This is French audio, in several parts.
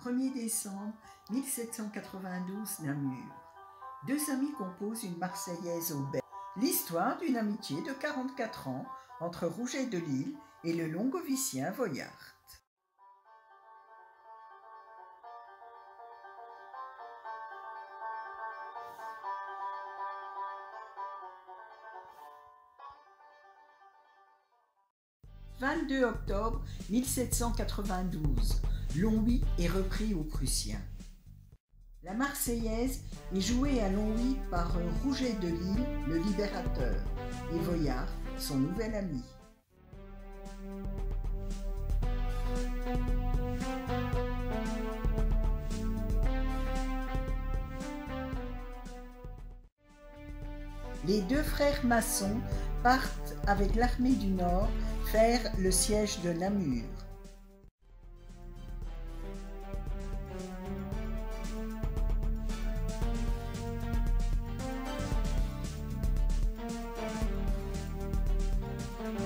1er décembre 1792, Namur. Deux amis composent une Marseillaise au Belge. L'histoire d'une amitié de 44 ans entre Rouget de Lisle et le longovicien Voyart. « 22 octobre 1792, Longwy est repris aux Prussiens. La Marseillaise est jouée à Longwy par Rouget de Lisle, le libérateur, et Voyart, son nouvel ami. Les deux frères maçons partent avec l'armée du Nord faire le siège de Namur.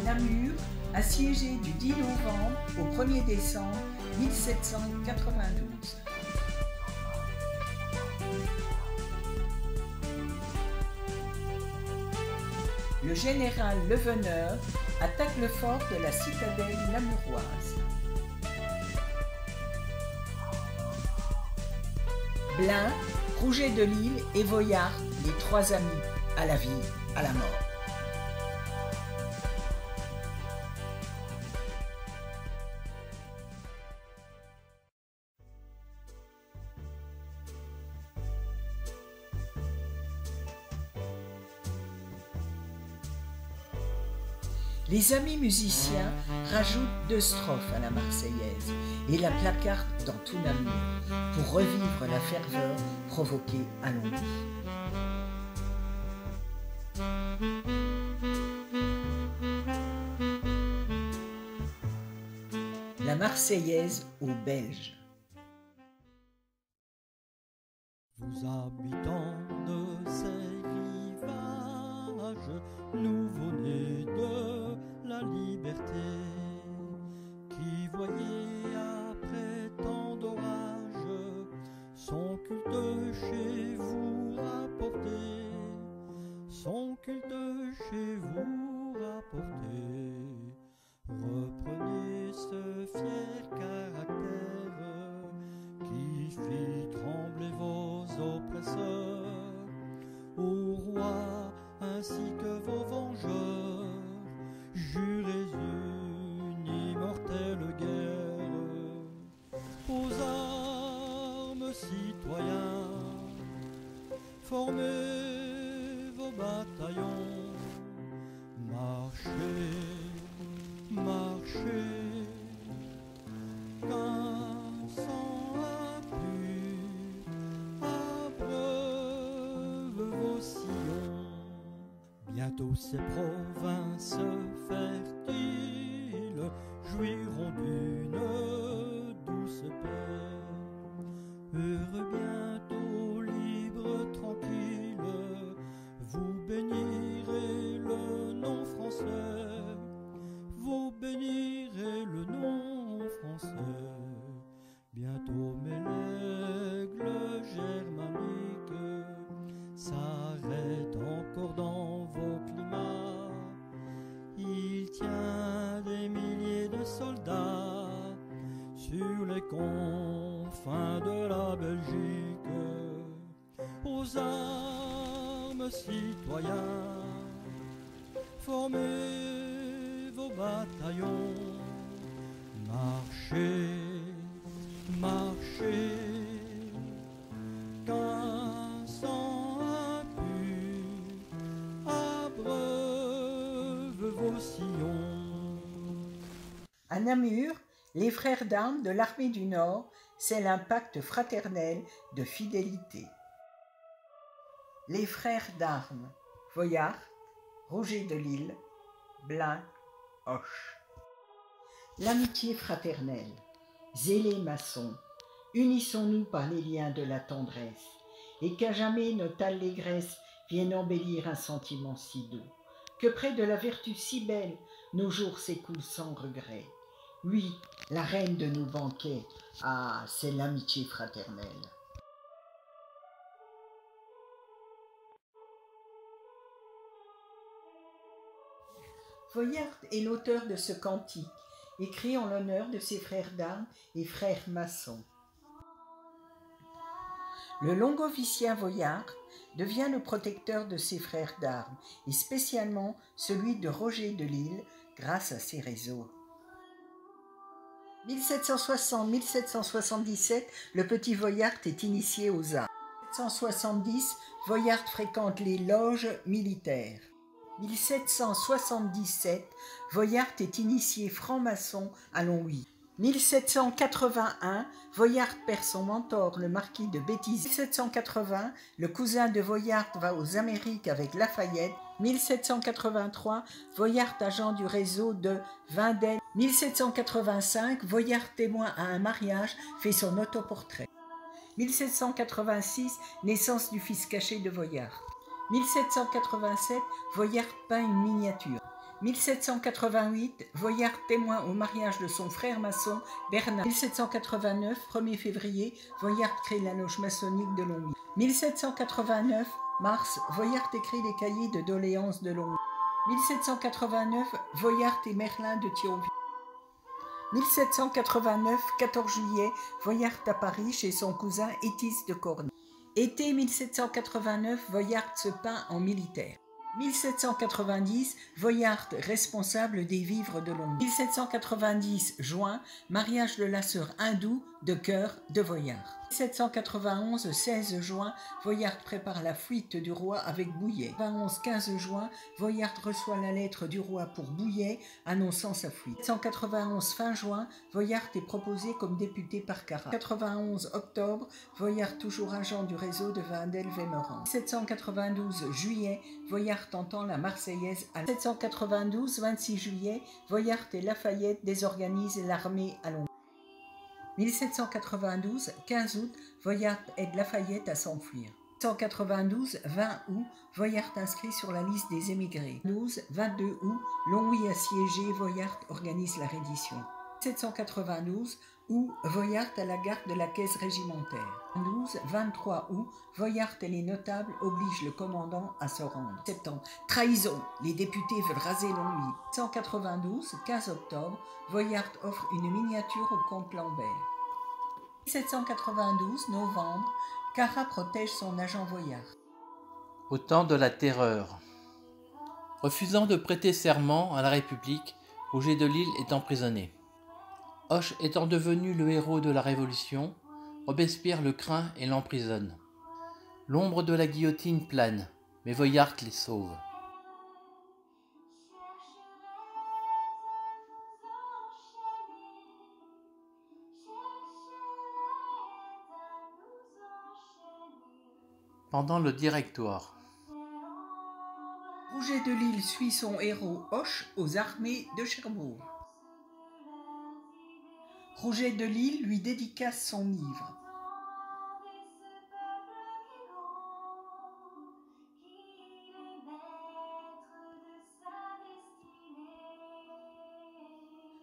Namur, assiégé du 10 novembre au 1er décembre 1792. Le général Leveneur attaque le fort de la citadelle namuroise. Blain, Rouget de Lisle et Voyart, les trois amis, à la vie, à la mort. Les amis musiciens rajoutent 2 strophes à la Marseillaise et la placardent dans tout Namur pour revivre la ferveur provoquée à Longwy. La Marseillaise aux Belges. Vous habitants de ces rivages, nouveau-nés de la liberté, qui voyez après tant d'orages son culte chez vous rapporter, son culte chez vous rapporter. Reprenez ce fier caractère qui fit trembler vos oppresseurs, au roi ainsi que vos vengeurs, jurez une immortelle guerre. Aux armes, citoyens, formez vos bataillons, marchez, marchez, qu'un sang impur abreuve vos sillons. Bientôt ces provinces fertiles jouiront d'une douce paix. Heureux bientôt, libres, tranquilles, vous bénirez le nom français, vous bénirez le nom français. Bientôt mes l'aigle germanique s'arrête encore dans vos climats. Il tient des milliers de soldats sur les confins de la Belgique. Aux armes, citoyens, formez vos bataillons, marchez, marchez, qu'un sang impur abreuve vos sillons. À Namur, les frères d'armes de l'armée du Nord scellent un pacte fraternel de fidélité. Les frères d'armes, Voyart, Rouget de Lisle, Blain, Hoche. L'amitié fraternelle. Zélés maçons, unissons-nous par les liens de la tendresse, et qu'à jamais notre allégresse vienne embellir un sentiment si doux, que près de la vertu si belle, nos jours s'écoulent sans regret, Oui, la reine de nos banquets. Ah, c'est l'amitié fraternelle. Voyart est l'auteur de ce cantique, écrit en l'honneur de ses frères d'armes et frères maçons. Le long-officien Voyart devient le protecteur de ses frères d'armes, et spécialement celui de Roger de Lille, grâce à ses réseaux. 1760-1777, le petit Voyart est initié aux arts. 1770, Voyart fréquente les loges militaires. 1777, Voyart est initié franc-maçon à Longwy. 1781, Voyart perd son mentor, le marquis de Béthisieux. 1780, le cousin de Voyart va aux Amériques avec Lafayette. 1783, Voyart agent du réseau de Vindel. 1785, Voyart témoin à un mariage fait son autoportrait. 1786, naissance du fils caché de Voyart. 1787, Voyart peint une miniature. 1788, Voyart témoin au mariage de son frère maçon Bernard. 1789, 1er février, Voyart crée la loge maçonnique de Longwy. 1789, mars, Voyart écrit les cahiers de doléances de Longwy. 1789, Voyart et Merlin de Thionville. 1789, 14 juillet, Voyart à Paris chez son cousin Étis de Cornay. Été 1789, Voyart se peint en militaire. 1790, Voyart responsable des vivres de Longwy. 1790, juin, mariage de la sœur hindoue de cœur de Voyart. 1791, 16 juin, Voyart prépare la fuite du roi avec Bouillet. 15 juin, Voyart reçoit la lettre du roi pour Bouillet annonçant sa fuite. 1791, fin juin, Voyart est proposé comme député par Carat. 91 octobre, Voyart toujours agent du réseau de Vindel-Vémeran. 1792 juillet, Voyart entend la Marseillaise à 1792, 26 juillet, Voyart et Lafayette désorganisent l'armée à Longwy. 1792, 15 août, Voyart aide Lafayette à s'enfuir. 1792, 20 août, Voyart inscrit sur la liste des émigrés. 12, 22 août, Longwy assiégé, Voyart organise la reddition. 1792, août, Voyart à la garde de la caisse régimentaire. 12, 23 août, Voyart et les notables obligent le commandant à se rendre. Septembre, trahison, les députés veulent raser Longwy. 1792, 15 octobre, Voyart offre une miniature au comte Lambert. 1792, novembre, Carat protège son agent Voyart. Au temps de la Terreur. Refusant de prêter serment à la République, Roger de Lille est emprisonné. Hoche étant devenu le héros de la Révolution, Robespierre le craint et l'emprisonne. L'ombre de la guillotine plane, mais Voyart les sauve. Pendant le Directoire. Roger de Lille suit son héros Hoche aux armées de Cherbourg. Roger de Lille lui dédicace son livre.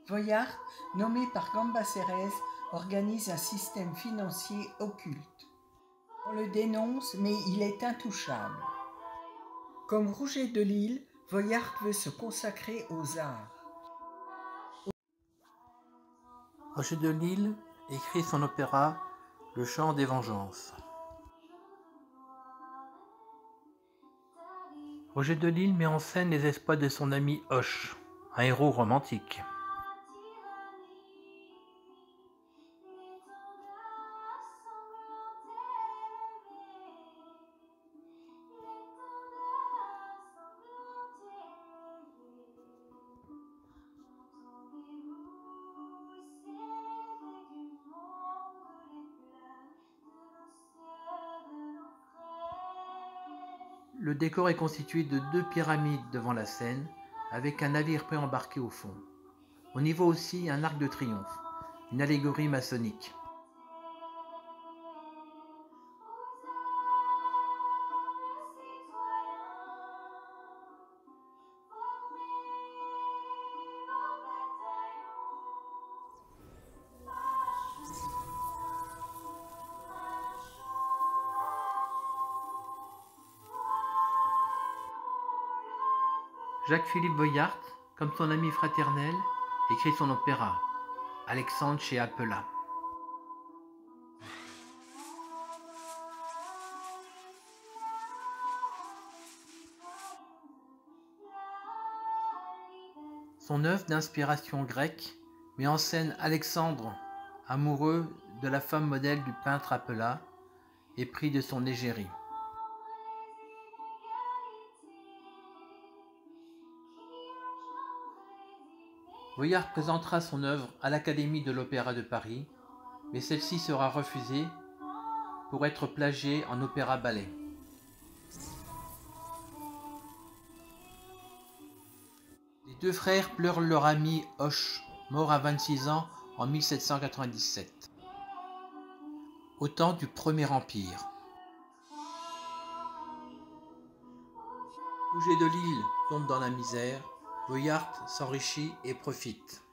Voyart, nommé par Cambacérès, organise un système financier occulte. On le dénonce, mais il est intouchable. Comme Roger de Lille, Voyart veut se consacrer aux arts. Roger de Lille écrit son opéra Le chant des vengeances. Roger de Lille met en scène les exploits de son ami Hoche, un héros romantique. Le décor est constitué de 2 pyramides devant la scène, avec un navire préembarqué au fond. On y voit aussi un arc de triomphe, une allégorie maçonnique. Jacques-Philippe Voyart, comme son ami fraternel, écrit son opéra, Alexandre chez Appelat. Son œuvre d'inspiration grecque met en scène Alexandre, amoureux de la femme modèle du peintre Appelat, épris de son égérie. Voyart présentera son œuvre à l'Académie de l'Opéra de Paris, mais celle-ci sera refusée pour être plagiée en opéra-ballet. Les deux frères pleurent leur ami Hoche, mort à 26 ans en 1797, au temps du Premier Empire. Fouger de Lille tombe dans la misère, Voyart s'enrichit et profite.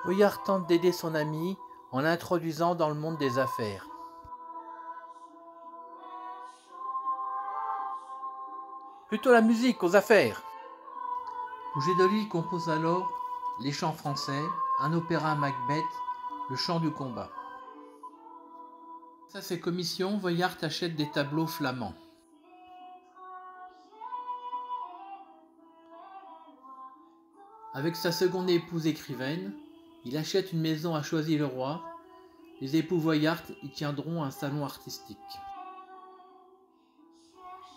Voyart tente d'aider son ami en l'introduisant dans le monde des affaires. Plutôt la musique aux affaires. Fouger de Lille compose alors les chants français, un opéra à Macbeth, le chant du combat. Grâce à ses commissions, Voyart achète des tableaux flamands. Avec sa seconde épouse écrivaine, il achète une maison à Choisy-le-Roi. Les époux Voyart y tiendront un salon artistique.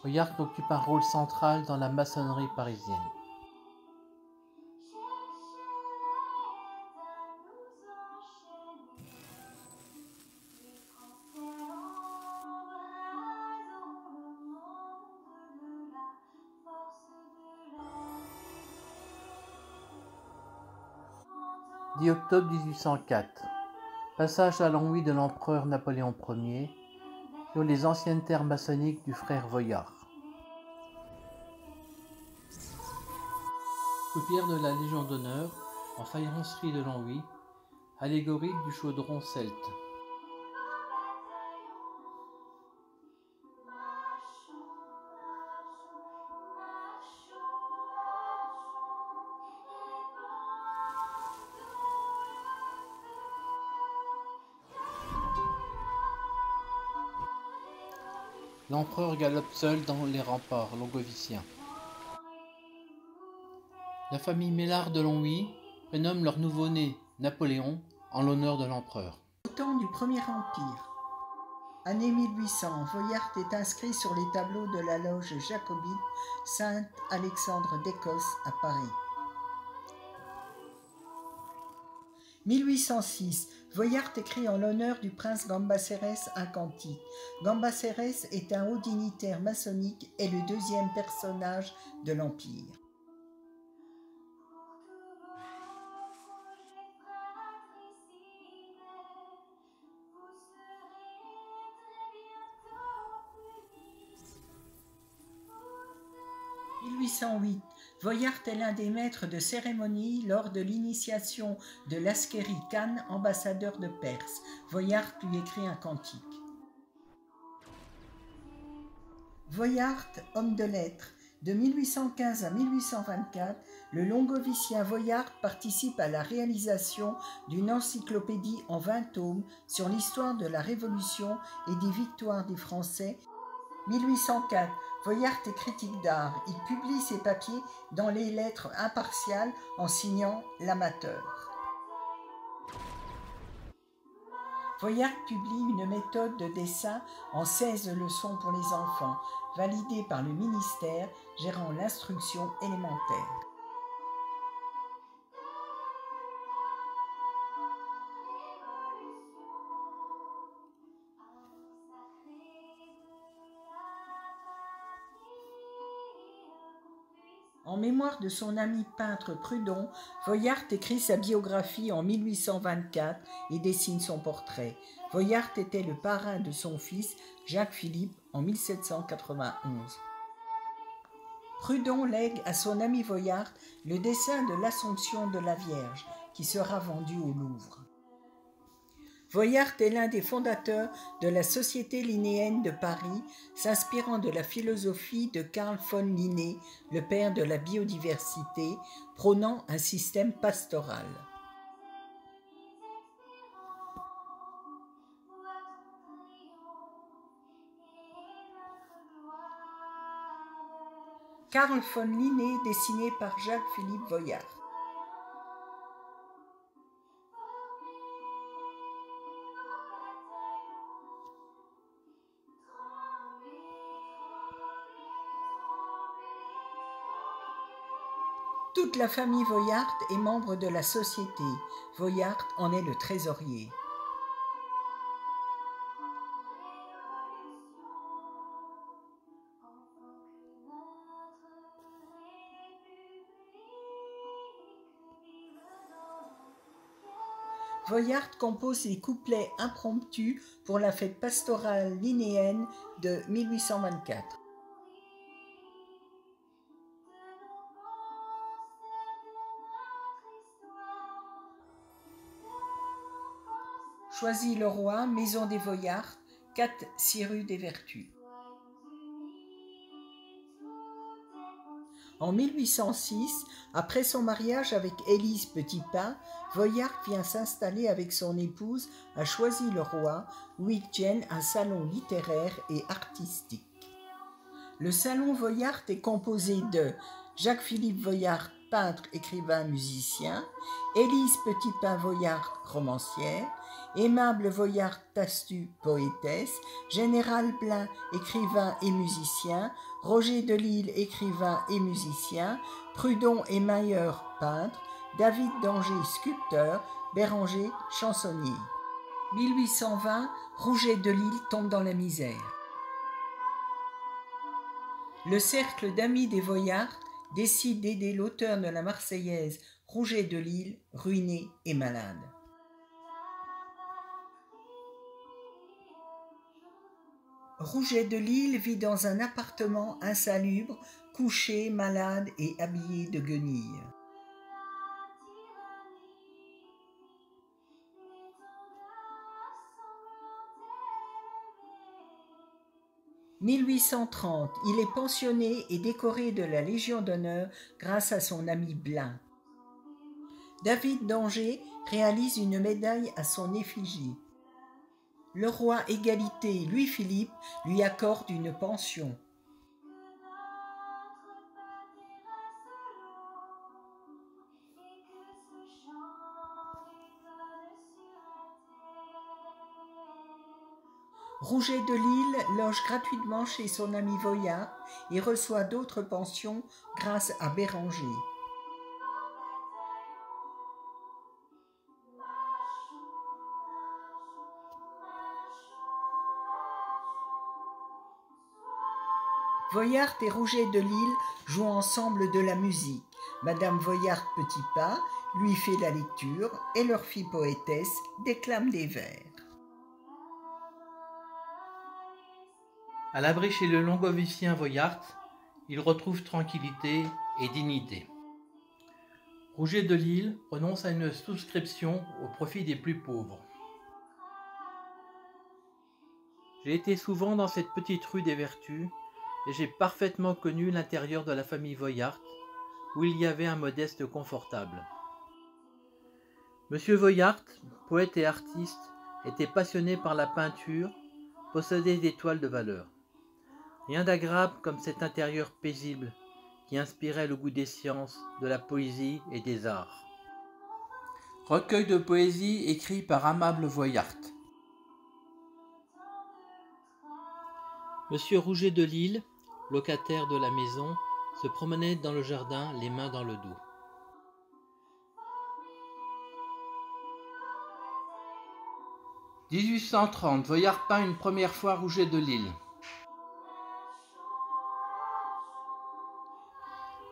Voyart occupe un rôle central dans la maçonnerie parisienne. « 10 octobre 1804. Passage à l'ennui de l'empereur Napoléon Ier sur les anciennes terres maçonniques du frère Voyart. Soupière de la Légion d'honneur en faïencerie de l'an 8, allégorie du chaudron celte. L'empereur galope seul dans les remparts longoviciens. La famille Mélard de Longwy prénomme leur nouveau-né Napoléon en l'honneur de l'empereur. Au temps du Premier Empire, année 1800, Voyart est inscrit sur les tableaux de la loge jacobite Saint-Alexandre d'Écosse à Paris. 1806, Voyart écrit en l'honneur du prince Gambacérès un cantique. Gambacérès est un haut dignitaire maçonnique et le deuxième personnage de l'Empire. En 1808, Voyart est l'un des maîtres de cérémonie lors de l'initiation de Laskeri Khan, ambassadeur de Perse. Voyart lui écrit un cantique. Voyart, homme de lettres. De 1815 à 1824, le longovicien Voyart participe à la réalisation d'une encyclopédie en 20 tomes sur l'histoire de la Révolution et des victoires des Français. 1804, Voyart est critique d'art. Il publie ses papiers dans les lettres impartiales en signant l'amateur. Voyart publie une méthode de dessin en 16 leçons pour les enfants, validée par le ministère gérant l'instruction élémentaire. En mémoire de son ami peintre Prudhon, Voyart écrit sa biographie en 1824 et dessine son portrait. Voyart était le parrain de son fils Jacques-Philippe en 1791. Prudhon lègue à son ami Voyart le dessin de l'Assomption de la Vierge qui sera vendu au Louvre. Voyart est l'un des fondateurs de la Société linnéenne de Paris, s'inspirant de la philosophie de Carl von Linné, le père de la biodiversité, prônant un système pastoral. Carl von Linné, dessiné par Jacques-Philippe Voyart. Toute la famille Voyart est membre de la société. Voyart en est le trésorier. Voyart compose les couplets impromptus pour la fête pastorale linnéenne de 1824. Choisy-le-Roi, Maison des Voyart, 4-6 rue des Vertus. En 1806, après son mariage avec Élise Petitpas, Voyart vient s'installer avec son épouse à Choisy-le-Roi, où ils tiennent un salon littéraire et artistique. Le salon Voyart est composé de Jacques-Philippe Voyart, peintre, écrivain, musicien, Élise Petitpas Voyart, romancière, Aimable Voyart Tastu, poétesse, Général Blin, écrivain et musicien, Roger Delisle, écrivain et musicien, Prudhon et Mayer, peintre, David d'Angers, sculpteur, Béranger, chansonnier. 1820, Rouget de Lisle tombe dans la misère. Le cercle d'amis des Voyart décide d'aider l'auteur de la Marseillaise, Rouget de Lisle, ruiné et malade. Rouget de Lisle vit dans un appartement insalubre, couché, malade et habillé de guenilles. « 1830, il est pensionné et décoré de la Légion d'honneur grâce à son ami Blin. David d'Angers réalise une médaille à son effigie. Le roi Égalité, Louis-Philippe, lui accorde une pension. Rouget de Lisle loge gratuitement chez son ami Voyart et reçoit d'autres pensions grâce à Béranger. Voyart et Rouget de Lisle jouent ensemble de la musique. Madame Voyart Petitpas lui fait la lecture et leur fille poétesse déclame des vers. À l'abri chez le longovicien Voyart, il retrouve tranquillité et dignité. Rouget de Lisle renonce à une souscription au profit des plus pauvres. J'ai été souvent dans cette petite rue des Vertus et j'ai parfaitement connu l'intérieur de la famille Voyart, où il y avait un modeste confortable. Monsieur Voyart, poète et artiste, était passionné par la peinture, possédait des toiles de valeur. Rien d'agréable comme cet intérieur paisible qui inspirait le goût des sciences, de la poésie et des arts. Recueil de poésie écrit par Aimable Voyart. Monsieur Rouget de Lisle, locataire de la maison, se promenait dans le jardin, les mains dans le dos. « 1830, Voyart peint une première fois Rouget de Lisle.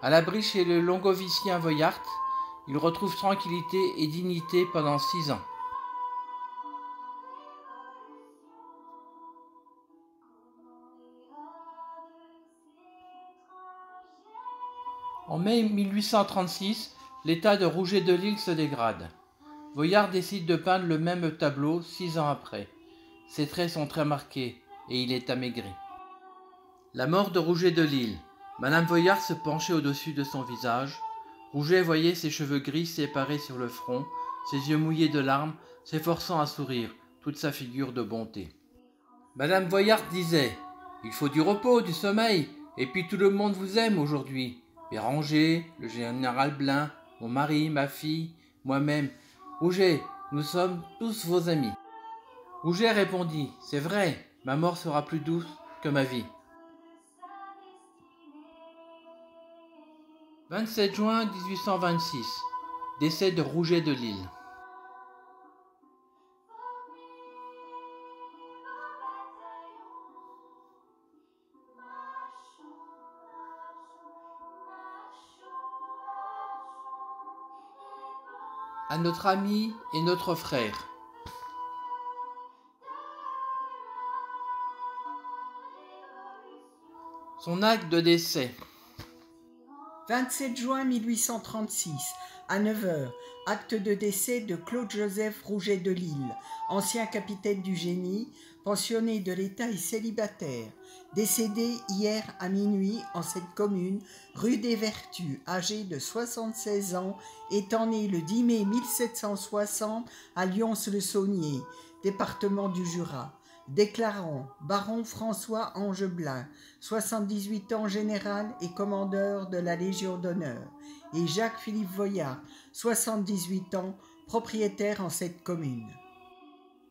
À l'abri chez le longovicien Voyart, il retrouve tranquillité et dignité pendant 6 ans. En mai 1836, l'état de Rouget de Lisle se dégrade. Voyard décide de peindre le même tableau 6 ans après. Ses traits sont très marqués et il est amaigri. La mort de Rouget de Lisle. Madame Voyard se penchait au-dessus de son visage. Rouget voyait ses cheveux gris séparés sur le front, ses yeux mouillés de larmes, s'efforçant à sourire, toute sa figure de bonté. Madame Voyard disait « Il faut du repos, du sommeil, et puis tout le monde vous aime aujourd'hui. Béranger, le général Blin, mon mari, ma fille, moi-même. Rouget, nous sommes tous vos amis. » Rouget répondit « C'est vrai, ma mort sera plus douce que ma vie. » 27 juin 1826. Décès de Rouget de Lisle. À notre ami et notre frère. Son acte de décès. 27 juin 1836, à 9 h, acte de décès de Claude-Joseph Rouget de Lisle, ancien capitaine du génie, pensionné de l'État et célibataire, décédé hier à minuit en cette commune, rue des Vertus, âgé de 76 ans, étant né le 10 mai 1760 à Lyons-le-Saunier, département du Jura. Déclarant baron François Angeblin, 78 ans général et commandeur de la Légion d'honneur, et Jacques-Philippe Voyard, 78 ans, propriétaire en cette commune.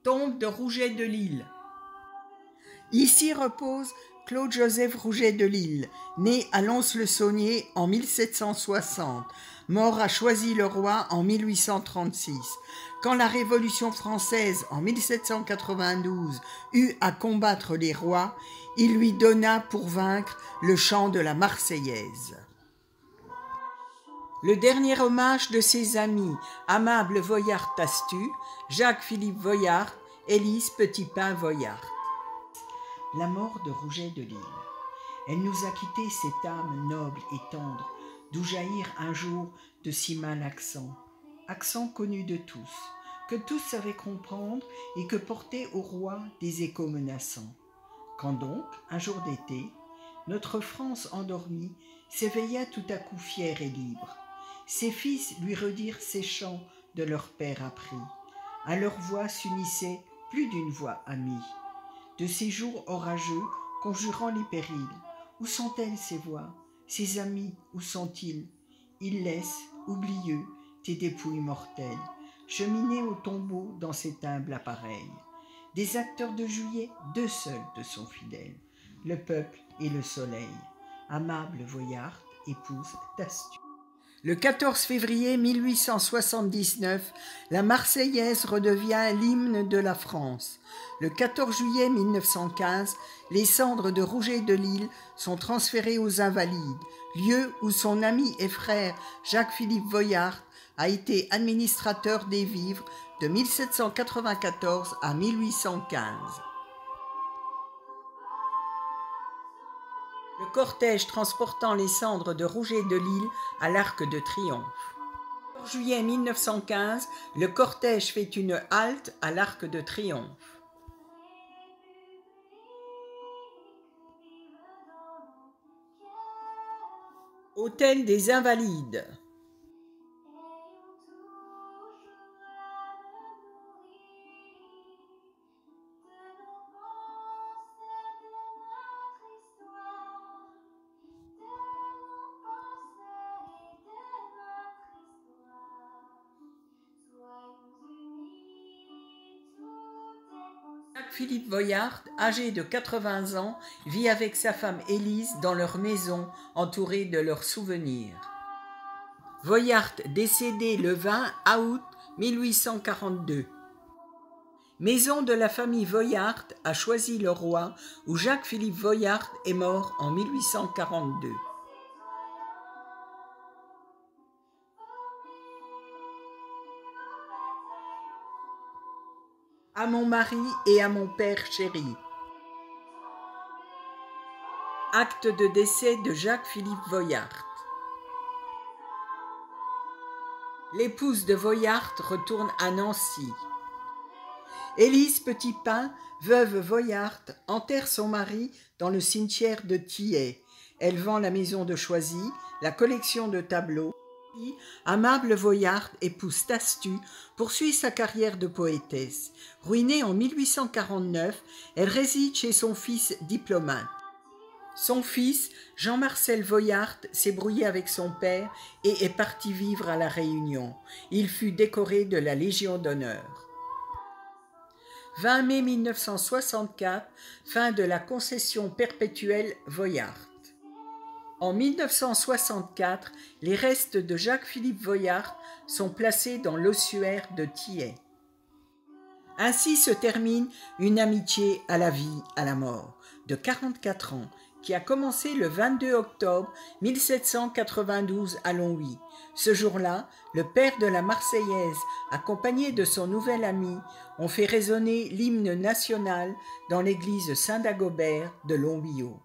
Tombe de Rouget de Lisle. Ici repose Claude-Joseph Rouget de Lisle, né à Lons-le-Saunier en 1760, mort à Choisy-le-Roi en 1836. Quand la Révolution française en 1792 eut à combattre les rois, il lui donna pour vaincre le chant de la Marseillaise. Le dernier hommage de ses amis, Amable Voyard-Tastu, Jacques-Philippe Voyard, Élise Petitpain-Voyard. La mort de Rouget de Lisle. Elle nous a quitté cette âme noble et tendre, d'où jaillir un jour de si mal accent connu de tous, que tous savaient comprendre et que portaient au roi des échos menaçants. Quand donc, un jour d'été, notre France endormie s'éveilla tout à coup fière et libre. Ses fils lui redirent ces chants de leur père appris. À leur voix s'unissait plus d'une voix amie. De ces jours orageux, conjurant les périls, où sont-elles ces voix? Ces amis, où sont-ils? Ils laissent, oublieux, tes dépouilles mortelles, cheminer au tombeau dans cet humble appareil. Des acteurs de juillet, deux seuls te sont fidèles, le peuple et le soleil. Amable Voyard, épouse Tastu. Le 14 février 1879, la Marseillaise redevient l'hymne de la France. Le 14 juillet 1915, les cendres de Rouget de Lisle sont transférées aux Invalides, lieu où son ami et frère Jacques-Philippe Voyard a été administrateur des vivres de 1794 à 1815. Le cortège transportant les cendres de Rouget de Lisle à l'Arc de Triomphe. En juillet 1915, le cortège fait une halte à l'Arc de Triomphe. Hôtel des Invalides. Jacques-Philippe Voyard, âgé de 80 ans, vit avec sa femme Élise dans leur maison, entourée de leurs souvenirs. Voyard décédé le 20 août 1842. Maison de la famille Voyard à Choisy-le-Roi, où Jacques-Philippe Voyard est mort en 1842. À mon mari et à mon père chéri. Acte de décès de Jacques-Philippe Voyard. L'épouse de Voyart retourne à Nancy. Élise Petitpain, veuve Voyart, enterre son mari dans le cimetière de Thiais. Elle vend la maison de Choisy, la collection de tableaux. Amable Voyart, épouse Tastu, poursuit sa carrière de poétesse. Ruinée en 1849, elle réside chez son fils diplomate. Son fils, Jean-Marcel Voyart, s'est brouillé avec son père et est parti vivre à La Réunion. Il fut décoré de la Légion d'honneur. 20 mai 1964, fin de la concession perpétuelle Voyart. En 1964, les restes de Jacques-Philippe Voyart sont placés dans l'ossuaire de Thiais. Ainsi se termine une amitié à la vie, à la mort, de 44 ans, qui a commencé le 22 octobre 1792 à Longwy. Ce jour-là, le père de la Marseillaise, accompagné de son nouvel ami, ont fait résonner l'hymne national dans l'église Saint-Dagobert de Longwy-Haut.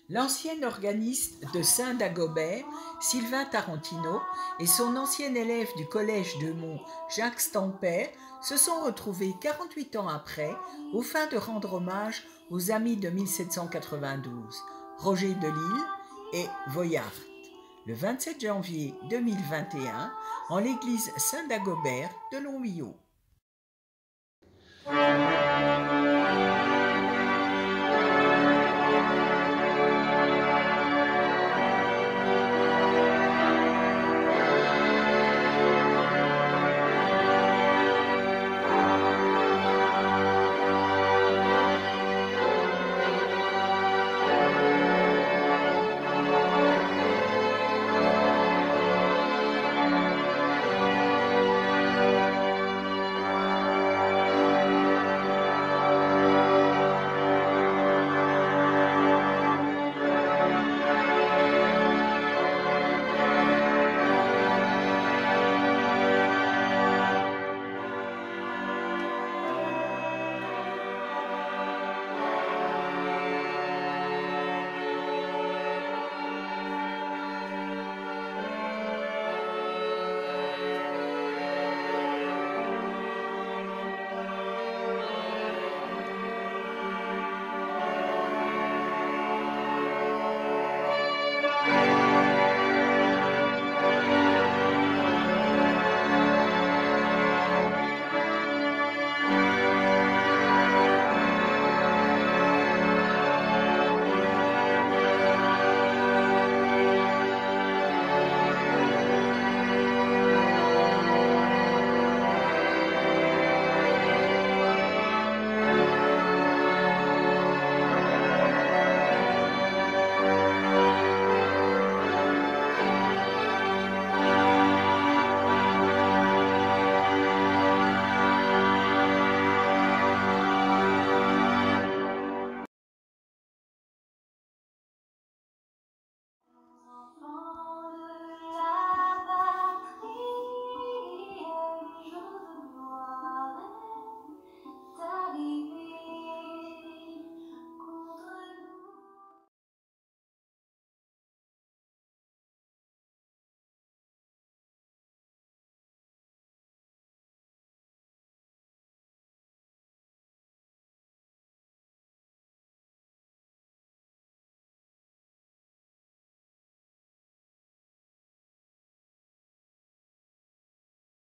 L'ancien organiste de Saint-Dagobert, Sylvain Tarantino, et son ancien élève du collège de Mont, Jacques Stamper, se sont retrouvés 48 ans après, aux fins de rendre hommage aux amis de 1792, Roger Delisle et Voyart, le 27 janvier 2021, en l'église Saint-Dagobert de Longwy-Haut.